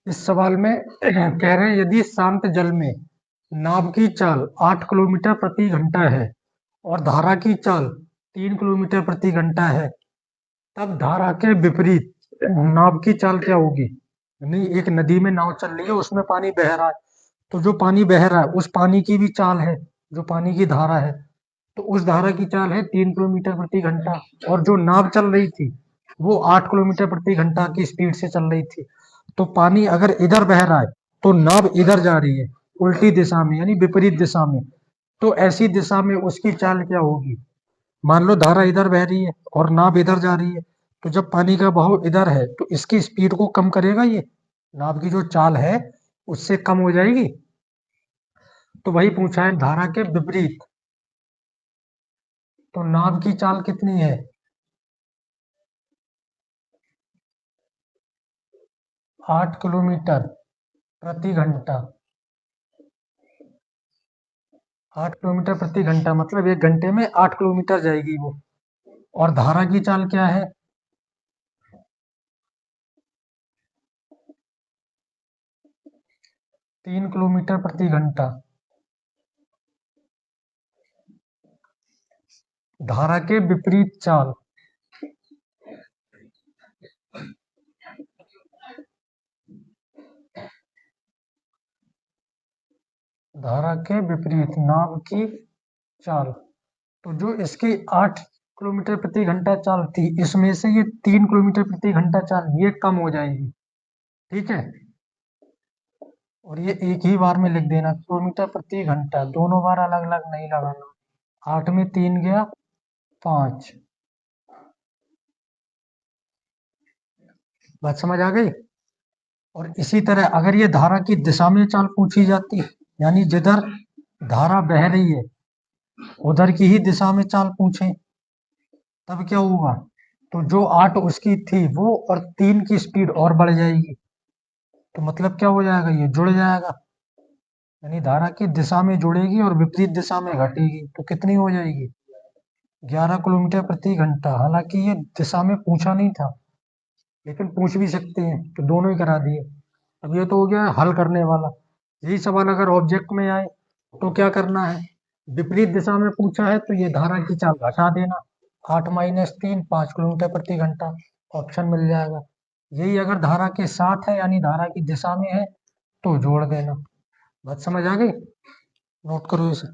इस सवाल में कह रहे हैं यदि शांत जल में नाव की चाल 8 किलोमीटर प्रति घंटा है और धारा की चाल 3 किलोमीटर प्रति घंटा है, तब धारा के विपरीत नाव की चाल क्या होगी? यानी एक नदी में नाव चल रही है, उसमें पानी बह रहा है, तो जो पानी बह रहा है उस पानी की भी चाल है, जो पानी की धारा है, तो उस धारा की चाल है 3 किलोमीटर प्रति घंटा, और जो नाव चल रही थी वो 8 किलोमीटर प्रति घंटा की स्पीड से चल रही थी। तो पानी अगर इधर बह रहा है तो नाव इधर जा रही है, उल्टी दिशा में यानी विपरीत दिशा में। तो ऐसी दिशा में उसकी चाल क्या होगी? मान लो धारा इधर बह रही है और नाव इधर जा रही है, तो जब पानी का बहाव इधर है तो इसकी स्पीड को कम करेगा, ये नाव की जो चाल है उससे कम हो जाएगी। तो वही पूछा है धारा के विपरीत, तो नाव की चाल कितनी है? 8 किलोमीटर प्रति घंटा। 8 किलोमीटर प्रति घंटा मतलब 1 घंटे में 8 किलोमीटर जाएगी वो। और धारा की चाल क्या है? 3 किलोमीटर प्रति घंटा। धारा के विपरीत चाल, धारा के विपरीत नाव की चाल, तो जो इसकी 8 किलोमीटर प्रति घंटा चाल थी, इसमें से ये 3 किलोमीटर प्रति घंटा चाल ये कम हो जाएगी। ठीक है, और ये एक ही बार में लिख देना, किलोमीटर प्रति घंटा, दोनों बार अलग अलग नहीं लगाना। 8 में 3 गया 5। बात समझ आ गई? और इसी तरह अगर ये धारा की दिशा में चाल पूछी जाती, यानी जिधर धारा बह रही है उधर की ही दिशा में चाल पूछे, तब क्या होगा? तो जो 8 उसकी थी वो और 3 की स्पीड और बढ़ जाएगी, तो मतलब क्या हो जाएगा? ये जुड़ जाएगा, यानी धारा की दिशा में जुड़ेगी और विपरीत दिशा में घटेगी, तो कितनी हो जाएगी? 11 किलोमीटर प्रति घंटा। हालांकि ये दिशा में पूछा नहीं था, लेकिन पूछ भी सकते हैं, तो दोनों ही करा दिए। अब ये तो हो गया हल करने वाला। यही सवाल अगर ऑब्जेक्ट में आए तो क्या करना है? विपरीत दिशा में पूछा है तो ये धारा की चाल घटा देना, 8 माइनस 3 5 किलोमीटर प्रति घंटा, ऑप्शन मिल जाएगा। यही अगर धारा के साथ है यानी धारा की दिशा में है तो जोड़ देना। बात समझ आ गई? नोट करो इसे।